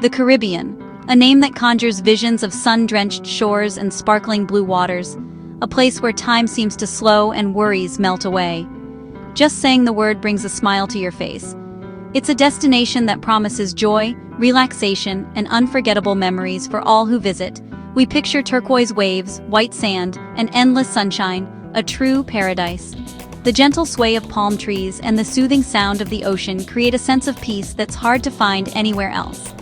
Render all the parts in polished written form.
The Caribbean, a name that conjures visions of sun-drenched shores and sparkling blue waters, a place where time seems to slow and worries melt away. Just saying the word brings a smile to your face. It's a destination that promises joy, relaxation, and unforgettable memories for all who visit. We picture turquoise waves, white sand, and endless sunshine, a true paradise. The gentle sway of palm trees and the soothing sound of the ocean create a sense of peace that's hard to find anywhere else.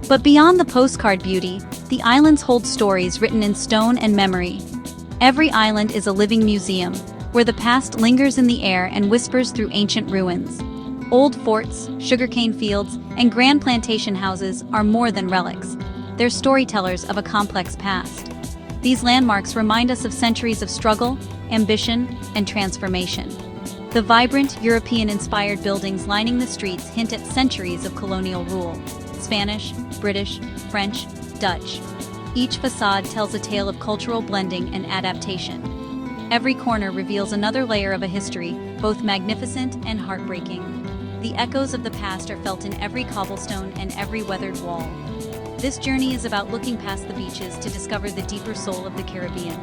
But beyond the postcard beauty, the islands hold stories written in stone and memory. Every island is a living museum, where the past lingers in the air and whispers through ancient ruins. Old forts, sugarcane fields, and grand plantation houses are more than relics. They're storytellers of a complex past. These landmarks remind us of centuries of struggle, ambition, and transformation. The vibrant, European-inspired buildings lining the streets hint at centuries of colonial rule. Spanish, British, French, Dutch. Each facade tells a tale of cultural blending and adaptation. Every corner reveals another layer of a history, both magnificent and heartbreaking. The echoes of the past are felt in every cobblestone and every weathered wall. This journey is about looking past the beaches to discover the deeper soul of the Caribbean.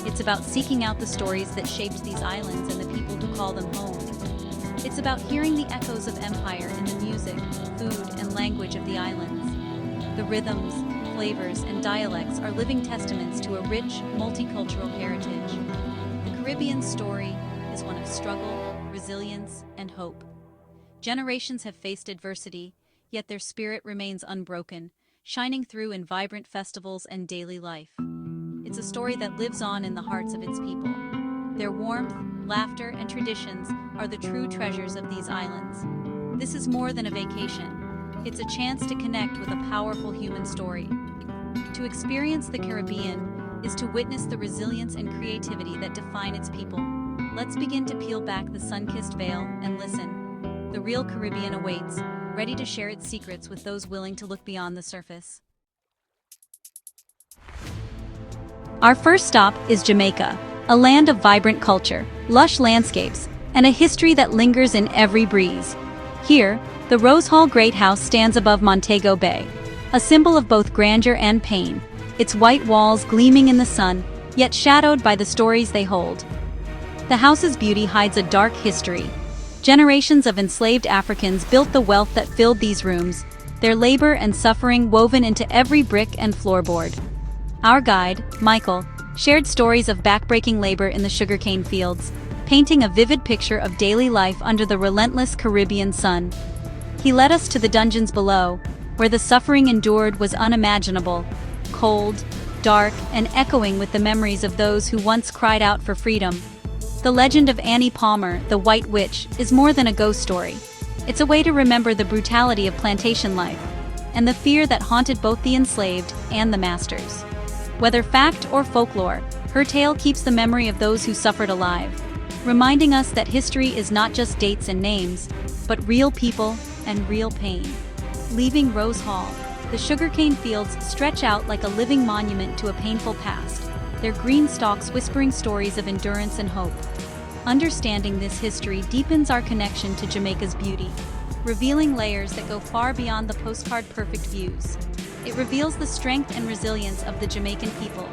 It's about seeking out the stories that shaped these islands and the people who call them home. It's about hearing the echoes of empire in the music, food, and language of the islands. The rhythms, flavors, and dialects are living testaments to a rich, multicultural heritage. The Caribbean story is one of struggle, resilience, and hope. Generations have faced adversity, yet their spirit remains unbroken, shining through in vibrant festivals and daily life. It's a story that lives on in the hearts of its people. Their warmth, laughter, and traditions are the true treasures of these islands. This is more than a vacation. It's a chance to connect with a powerful human story. To experience the Caribbean is to witness the resilience and creativity that define its people. Let's begin to peel back the sun-kissed veil and listen. The real Caribbean awaits, ready to share its secrets with those willing to look beyond the surface. Our first stop is Jamaica, a land of vibrant culture, lush landscapes, and a history that lingers in every breeze. Here, the Rose Hall Great House stands above Montego Bay, a symbol of both grandeur and pain, its white walls gleaming in the sun, yet shadowed by the stories they hold. The house's beauty hides a dark history. Generations of enslaved Africans built the wealth that filled these rooms, their labor and suffering woven into every brick and floorboard. Our guide, Michael, shared stories of backbreaking labor in the sugarcane fields, painting a vivid picture of daily life under the relentless Caribbean sun. He led us to the dungeons below, where the suffering endured was unimaginable, cold, dark, and echoing with the memories of those who once cried out for freedom. The legend of Annie Palmer, the White Witch, is more than a ghost story. It's a way to remember the brutality of plantation life, and the fear that haunted both the enslaved and the masters. Whether fact or folklore, her tale keeps the memory of those who suffered alive, reminding us that history is not just dates and names, but real people and real pain. Leaving Rose Hall, the sugarcane fields stretch out like a living monument to a painful past, their green stalks whispering stories of endurance and hope. Understanding this history deepens our connection to Jamaica's beauty, revealing layers that go far beyond the postcard-perfect views. It reveals the strength and resilience of the Jamaican people,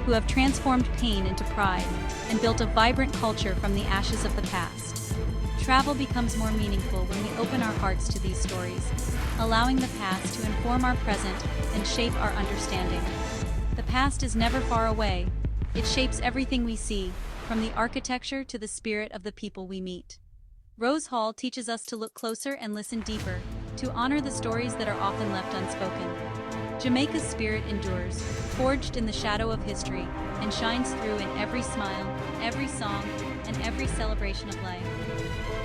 who have transformed pain into pride and built a vibrant culture from the ashes of the past. Travel becomes more meaningful when we open our hearts to these stories, allowing the past to inform our present and shape our understanding. The past is never far away. It shapes everything we see, from the architecture to the spirit of the people we meet. Rose Hall teaches us to look closer and listen deeper, to honor the stories that are often left unspoken. Jamaica's spirit endures, forged in the shadow of history, and shines through in every smile, every song, and every celebration of life.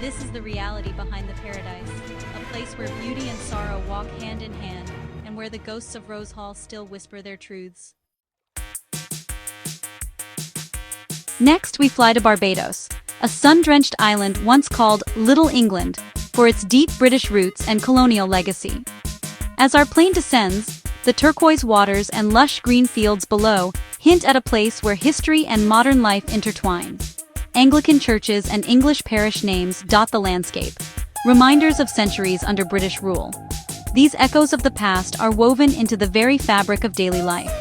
This is the reality behind the paradise, a place where beauty and sorrow walk hand in hand, and where the ghosts of Rose Hall still whisper their truths. Next, we fly to Barbados, a sun-drenched island once called Little England, for its deep British roots and colonial legacy. As our plane descends, the turquoise waters and lush green fields below hint at a place where history and modern life intertwine. Anglican churches and English parish names dot the landscape, reminders of centuries under British rule. These echoes of the past are woven into the very fabric of daily life,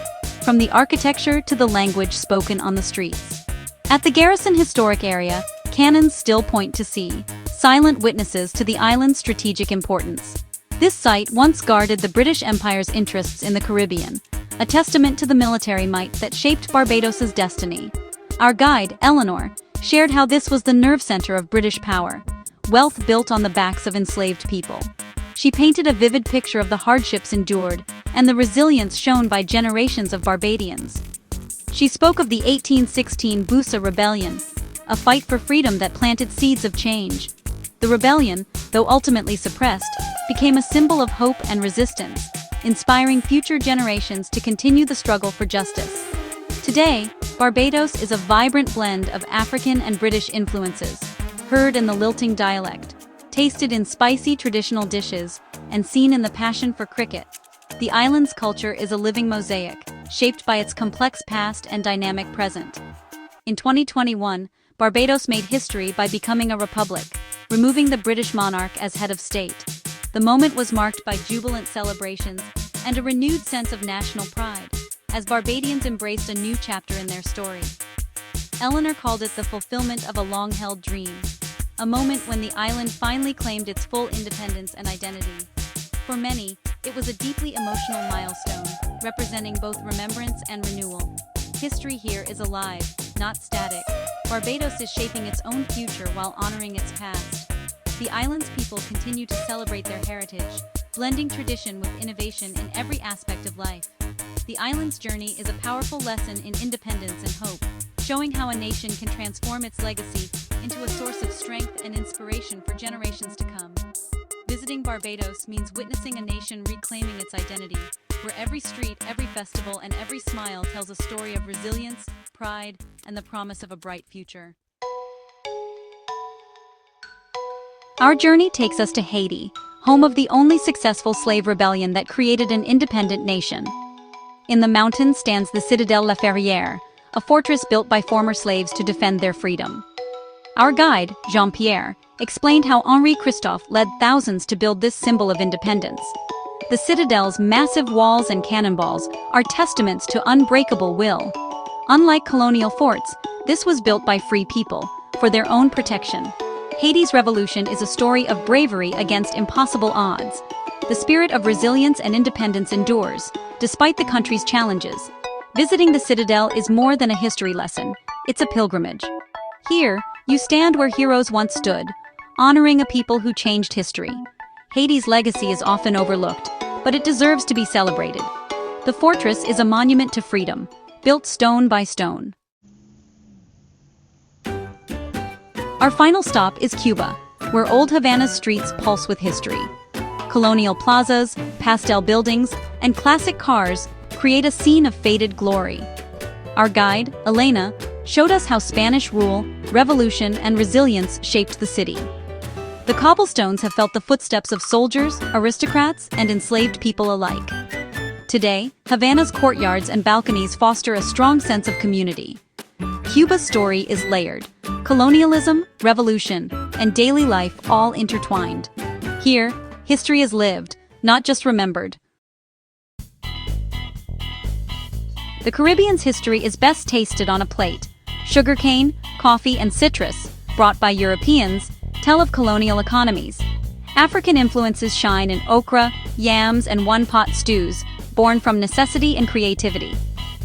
from the architecture to the language spoken on the streets. At the Garrison Historic Area, cannons still point to sea, silent witnesses to the island's strategic importance. This site once guarded the British Empire's interests in the Caribbean, a testament to the military might that shaped Barbados's destiny. Our guide, Eleanor, shared how this was the nerve center of British power, wealth built on the backs of enslaved people. She painted a vivid picture of the hardships endured and the resilience shown by generations of Barbadians. She spoke of the 1816 Busa Rebellion, a fight for freedom that planted seeds of change. The rebellion, though ultimately suppressed, became a symbol of hope and resistance, inspiring future generations to continue the struggle for justice. Today, Barbados is a vibrant blend of African and British influences, heard in the lilting dialect, tasted in spicy traditional dishes, and seen in the passion for cricket. The island's culture is a living mosaic, shaped by its complex past and dynamic present. In 2021, Barbados made history by becoming a republic, removing the British monarch as head of state. The moment was marked by jubilant celebrations and a renewed sense of national pride, as Barbadians embraced a new chapter in their story. Eleanor called it the fulfillment of a long-held dream, a moment when the island finally claimed its full independence and identity. For many, it was a deeply emotional milestone, representing both remembrance and renewal. History here is alive, not static. Barbados is shaping its own future while honoring its past. The island's people continue to celebrate their heritage, blending tradition with innovation in every aspect of life. The island's journey is a powerful lesson in independence and hope, showing how a nation can transform its legacy into a source of strength and inspiration for generations to come. Visiting Barbados means witnessing a nation reclaiming its identity, where every street, every festival, and every smile tells a story of resilience, pride, and the promise of a bright future. Our journey takes us to Haiti, home of the only successful slave rebellion that created an independent nation. In the mountains stands the Citadelle La Ferrière, a fortress built by former slaves to defend their freedom. Our guide, Jean-Pierre, explained how Henri Christophe led thousands to build this symbol of independence. The citadel's massive walls and cannonballs are testaments to unbreakable will. Unlike colonial forts, this was built by free people, for their own protection. Haiti's revolution is a story of bravery against impossible odds. The spirit of resilience and independence endures, despite the country's challenges. Visiting the Citadel is more than a history lesson, it's a pilgrimage. Here, you stand where heroes once stood, honoring a people who changed history. Haiti's legacy is often overlooked, but it deserves to be celebrated. The fortress is a monument to freedom, built stone by stone. Our final stop is Cuba, where old Havana's streets pulse with history. Colonial plazas, pastel buildings, and classic cars create a scene of faded glory. Our guide, Elena, showed us how Spanish rule, revolution, and resilience shaped the city. The cobblestones have felt the footsteps of soldiers, aristocrats, and enslaved people alike. Today, Havana's courtyards and balconies foster a strong sense of community. Cuba's story is layered. Colonialism, revolution, and daily life all intertwined. Here, history is lived, not just remembered. The Caribbean's history is best tasted on a plate. Sugarcane, coffee, and citrus, brought by Europeans, tell of colonial economies. African influences shine in okra, yams, and one-pot stews, born from necessity and creativity.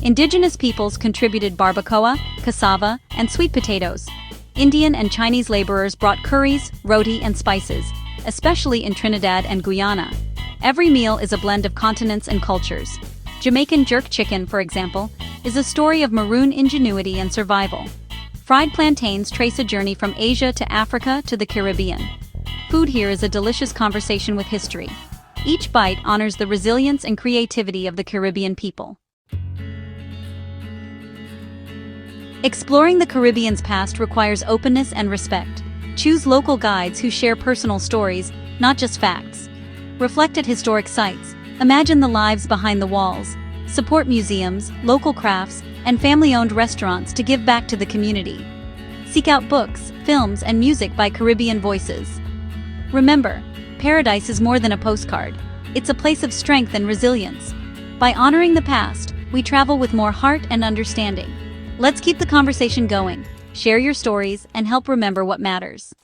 Indigenous peoples contributed barbacoa, cassava, and sweet potatoes. Indian and Chinese laborers brought curries, roti, and spices, especially in Trinidad and Guyana. Every meal is a blend of continents and cultures. Jamaican jerk chicken, for example, is a story of maroon ingenuity and survival. Fried plantains trace a journey from Asia to Africa to the Caribbean. Food here is a delicious conversation with history. Each bite honors the resilience and creativity of the Caribbean people. Exploring the Caribbean's past requires openness and respect. Choose local guides who share personal stories, not just facts. Reflect at historic sites. Imagine the lives behind the walls. Support museums, local crafts, and family-owned restaurants to give back to the community. Seek out books, films, and music by Caribbean voices. Remember, paradise is more than a postcard. It's a place of strength and resilience. By honoring the past, we travel with more heart and understanding. Let's keep the conversation going, share your stories, and help remember what matters.